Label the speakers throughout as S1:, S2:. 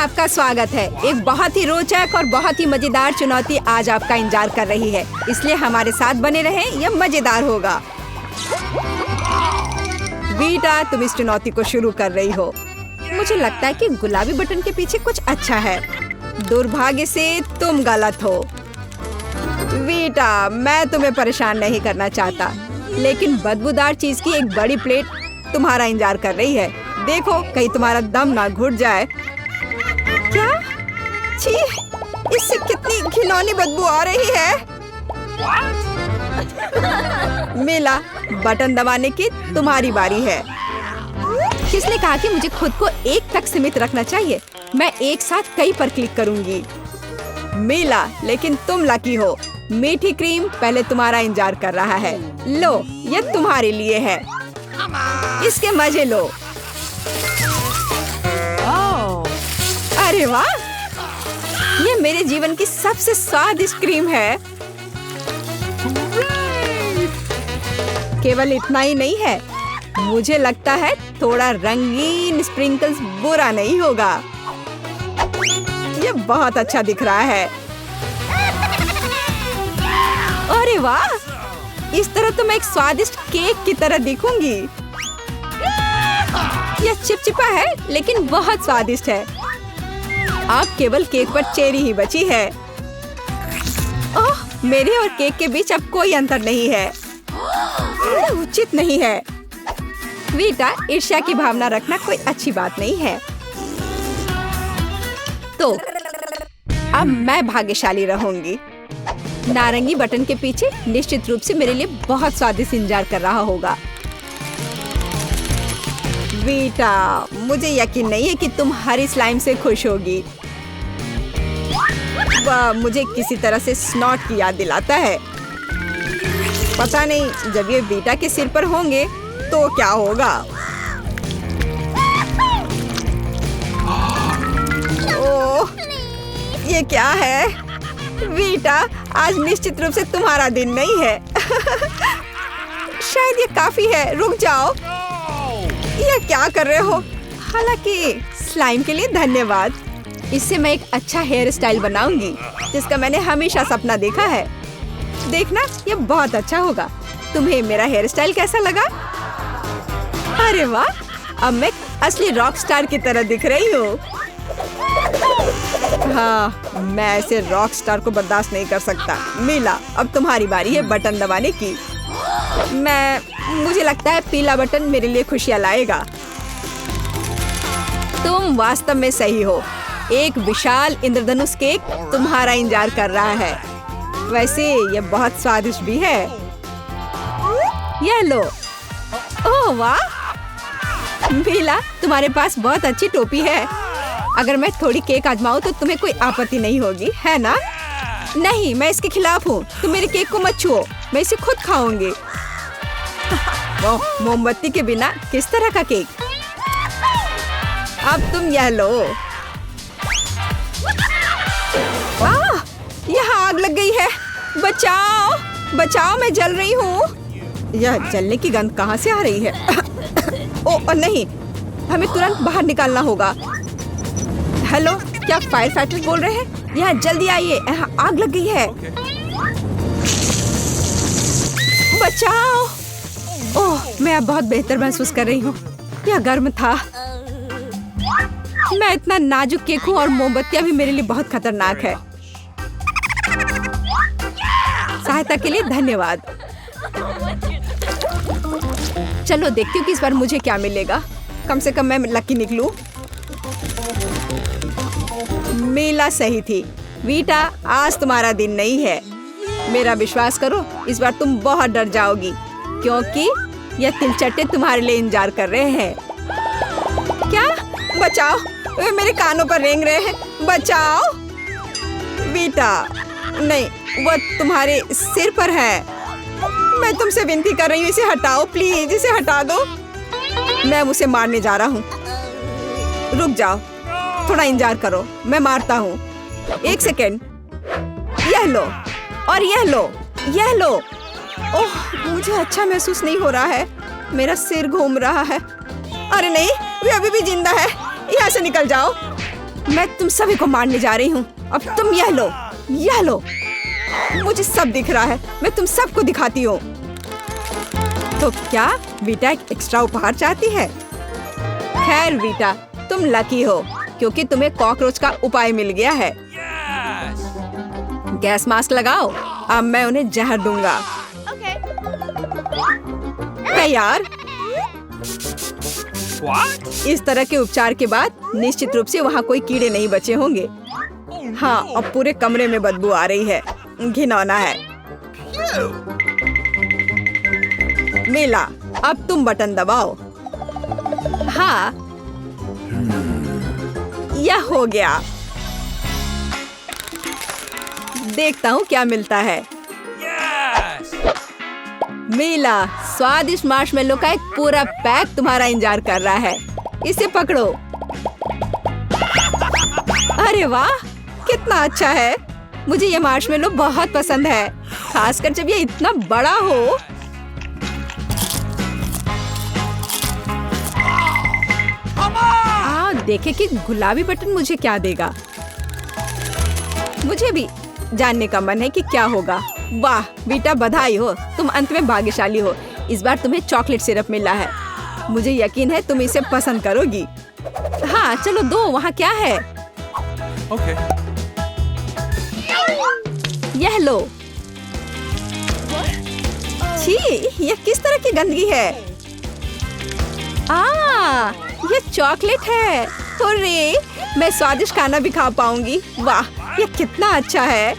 S1: आपका स्वागत है। एक बहुत ही रोचक और बहुत ही मजेदार चुनौती आज आपका इंतजार कर रही है, इसलिए हमारे साथ बने रहें, यह मजेदार होगा। बीटा, तुम इस चुनौती को शुरू कर रही हो। मुझे लगता है कि गुलाबी बटन के पीछे कुछ अच्छा है। दुर्भाग्य से तुम गलत हो। बीटा, मैं तुम्हें परेशान नहीं करना चाहता, लेकिन बदबूदार चीज की एक बड़ी प्लेट तुम्हारा इंतजार कर रही है। देखो, कहीं तुम्हारा दम ना घुट जाए। क्या? छी, इससे कितनी घिनौनी बदबू आ रही है। मिला, बटन दबाने की तुम्हारी बारी है। किसने कहा कि मुझे खुद को एक तक सीमित रखना चाहिए? मैं एक साथ कई पर क्लिक करूंगी। मिला, लेकिन तुम लकी हो। मीठी क्रीम पहले तुम्हारा इंतजार कर रहा है। लो, ये तुम्हारे लिए है। इसके मजे लो। अरे वाह, ये मेरे जीवन की सबसे स्वादिष्ट क्रीम है। केवल इतना ही नहीं है, मुझे लगता है थोड़ा रंगीन स्प्रिंकल्स बुरा नहीं होगा। ये बहुत अच्छा दिख रहा है। अरे वाह, इस तरह तो मैं एक स्वादिष्ट केक की तरह दिखूंगी। यह चिपचिपा है, लेकिन बहुत स्वादिष्ट है। अब केवल केक पर चेरी ही बची है। ओह, मेरे और केक के बीच अब कोई अंतर नहीं है। यह उचित नहीं है। बीटा, ईर्ष्या की भावना रखना कोई अच्छी बात नहीं है। तो अब मैं भाग्यशाली रहूंगी। नारंगी बटन के पीछे निश्चित रूप से मेरे लिए बहुत स्वादिष्ट इंतजार कर रहा होगा। बीटा, मुझे यकीन नहीं है कि तुम हरी स्लाइम से खुश होगी। वह मुझे किसी तरह से स्नॉट की याद दिलाता है। पता नहीं जब ये बीटा के सिर पर होंगे तो क्या होगा। ओह, ये क्या है? बीटा, आज निश्चित रूप से तुम्हारा दिन नहीं है। शायद ये काफी है, रुक जाओ। ये क्या कर रहे हो? हालांकि स्लाइम के लिए धन्यवाद। इससे मैं एक अच्छा हेयर स्टाइल बनाऊंगी, जिसका मैंने हमेशा सपना देखा है। देखना, ये बहुत अच्छा होगा। तुम्हें मेरा हेयर स्टाइल कैसा लगा? अरे वाह, अब मैं असली रॉक स्टार की तरह दिख रही हूँ। हाँ, मैं ऐसे रॉक स्टार को बर्दाश्त नहीं कर सकता। मिला, अब तुम्हारी बारी है बटन दबाने की। मुझे लगता है पीला बटन मेरे लिए खुशियाँ लाएगा। तुम वास्तव में सही हो। एक विशाल इंद्रधनुष केक तुम्हारा इंतजार कर रहा है। वैसे ये बहुत स्वादिष्ट भी है। यह लो। ओह वाह, मिला, तुम्हारे पास बहुत अच्छी टोपी है। अगर मैं थोड़ी केक आजमाऊं तो तुम्हें कोई आपत्ति नहीं होगी, है ना? नहीं, मैं इसके खिलाफ हूँ। तुम मेरे केक को मत छुओ, मैं इसे खुद खाऊंगी। मोमबत्ती के बिना किस तरह का केक? अब तुम यह लो। यहाँ आग लग गई है। बचाओ, बचाओ, मैं जल रही हूँ। यह जलने की गंध कहाँ से आ रही है? ओह नहीं, हमें तुरंत बाहर निकालना होगा। हेलो, क्या फायर फाइटर्स बोल रहे हैं? यहाँ जल्दी आइए, यहाँ आग लग गई है। बचाओ। ओह, मैं अब बहुत बेहतर महसूस कर रही हूँ। यह गर्म था। मैं इतना नाजुक केक हूँ और मोमबत्तियाँ भी मेरे लिए बहुत खतरनाक है। सहायता के लिए धन्यवाद। चलो देखती हूँ कि इस बार मुझे क्या मिलेगा। कम से कम मैं लकी निकलूं। मीला सही थी। बीटा, आज तुम्हारा दिन नहीं है। मेरा विश्वास करो, इस बार तुम बहुत डर जाओगी, क्योंकि यह तिलचट्टे तुम्हारे लिए इंतजार कर रहे हैं। क्या? बचाओ, वे मेरे कानों पर रेंग रहे हैं। बचाओ। बीटा, नहीं, वो तुम्हारे सिर पर है। मैं तुमसे विनती कर रही हूँ, इसे हटाओ प्लीज, इसे हटा दो। मैं उसे मारने जा रहा हूँ। रुक जाओ, थोड़ा इंतजार करो, मैं मारता हूँ। एक सेकेंड। यह लो और यह लो, यह लो। ओह, मुझे अच्छा महसूस नहीं हो रहा है। मेरा सिर घूम रहा है। अरे नहीं, वे अभी भी जिंदा है। यहाँ से निकल जाओ। मैं तुम सभी को मारने जा रही हूँ। अब तुम यह लो, यह लो। मुझे सब दिख रहा है, मैं तुम सबको दिखाती हूँ। तो क्या वीटा एक एक्स्ट्रा उपहार चाहती है? खैर वीटा, तुम लकी हो क्योंकि तुम्हें कॉकरोच का उपाय मिल गया है। गैस मास्क लगाओ, अब मैं उन्हें जहर दूंगा। तैयार? इस तरह के उपचार के बाद निश्चित रूप से वहाँ कोई कीड़े नहीं बचे होंगे। हाँ, अब पूरे कमरे में बदबू आ रही है, घिनौना है। मीला, अब तुम बटन दबाओ। हाँ, यह हो गया। देखता हूँ क्या मिलता है। मीला, स्वादिष्ट मार्शमेलो का एक पूरा पैक तुम्हारा इंतजार कर रहा है। इसे पकड़ो। अरे वाह, कितना अच्छा है। मुझे ये मार्शमेलो बहुत पसंद है, खासकर जब ये इतना बड़ा हो। देखे कि गुलाबी बटन मुझे क्या देगा। मुझे भी जानने का मन है कि क्या होगा। वाह बेटा, बधाई हो, तुम अंत में भाग्यशाली हो। इस बार तुम्हें चॉकलेट सिरप मिला है। मुझे यकीन है तुम इसे पसंद करोगी। हाँ चलो दो, वहाँ क्या है?
S2: Okay.
S1: यह लो। छी, यह किस तरह की गंदगी है? ये चॉकलेट है। हुर्रे, मैं स्वादिष्ट खाना भी खा पाऊंगी। वाह, यह कितना अच्छा है।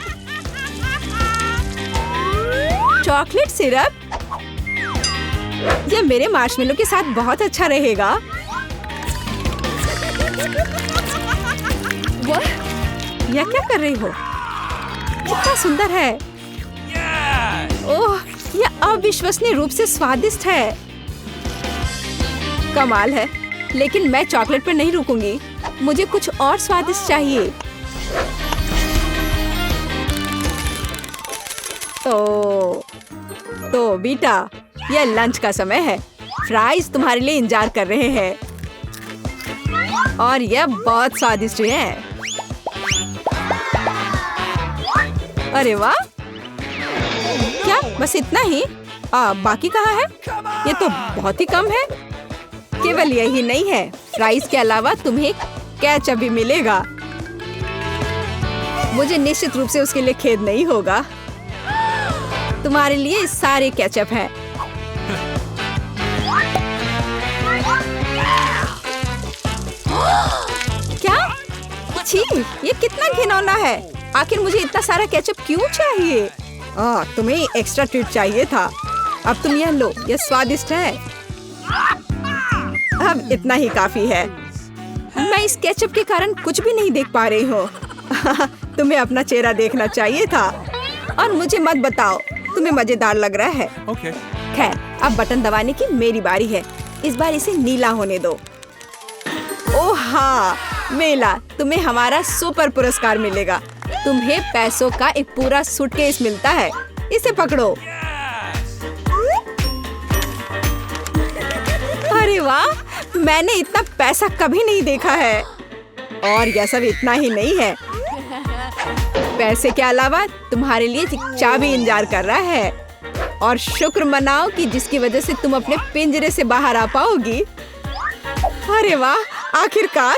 S1: चॉकलेट सिरप, यह मेरे मार्शमेलो के साथ बहुत अच्छा रहेगा। यह क्या कर रही हो? कितना सुंदर है। ओह, यह अविश्वसनीय रूप से स्वादिष्ट है। कमाल है, लेकिन मैं चॉकलेट पर नहीं रुकूंगी। मुझे कुछ और स्वादिष्ट चाहिए। तो बेटा, यह लंच का समय है। फ्राइज तुम्हारे लिए इंतजार कर रहे हैं और यह बहुत स्वादिष्ट है। अरे वाह, क्या बस इतना ही? बाकी कहाँ है? ये तो बहुत ही कम है। केवल यही नहीं है, फ्राइज के अलावा तुम्हें केचप भी मिलेगा। मुझे निश्चित रूप से उसके लिए खेद नहीं होगा। तुम्हारे लिए सारे केचप हैं। क्या? छी, ये कितना घिनौना है। आखिर मुझे इतना सारा केचप क्यों चाहिए? तुम्हें एक्स्ट्रा ट्रीट चाहिए था। अब तुम यह लो, यह स्वादिष्ट है। अब इतना ही काफी है। मैं इस केचप के कारण कुछ भी नहीं देख पा रही हूँ। तुम्हें अपना चेहरा देखना चाहिए था। और मुझे मत बताओ तुम्हें मजेदार लग रहा है।
S2: Okay.
S1: खैर, अब बटन दबाने की मेरी बारी है। इस बार इसे नीला होने दो। ओह हाँ, मेला, तुम्हें हमारा सुपर पुरस्कार मिलेगा। तुम्हें पैसों का एक पूरा सूटकेस मिलता है। इसे पकड़ो। अरे वाह, मैंने इतना पैसा कभी नहीं देखा है। और यह सब इतना ही नहीं है, पैसे के अलावा तुम्हारे लिए एक चाबी इंतजार कर रहा है। और शुक्र मनाओ कि जिसकी वजह से तुम अपने पिंजरे से बाहर आ पाओगी। अरे वाह, आखिरकार।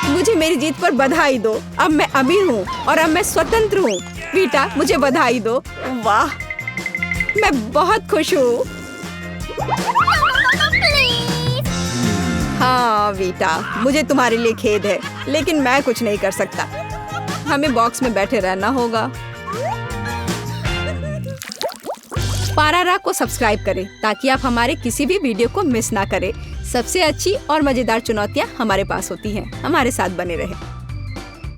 S1: मुझे मेरी जीत पर बधाई दो। अब मैं अमीर हूँ और अब मैं स्वतंत्र हूँ। बेटा, मुझे बधाई दो। वाह, मैं बहुत खुश हूँ। हाँ बेटा, मुझे तुम्हारे लिए खेद है, लेकिन मैं कुछ नहीं कर सकता। हमें बॉक्स में बैठे रहना होगा। पारारा को सब्सक्राइब करें ताकि आप हमारे किसी भी वीडियो को मिस ना करें। सबसे अच्छी और मजेदार चुनौतियाँ हमारे पास होती हैं। हमारे साथ बने रहें।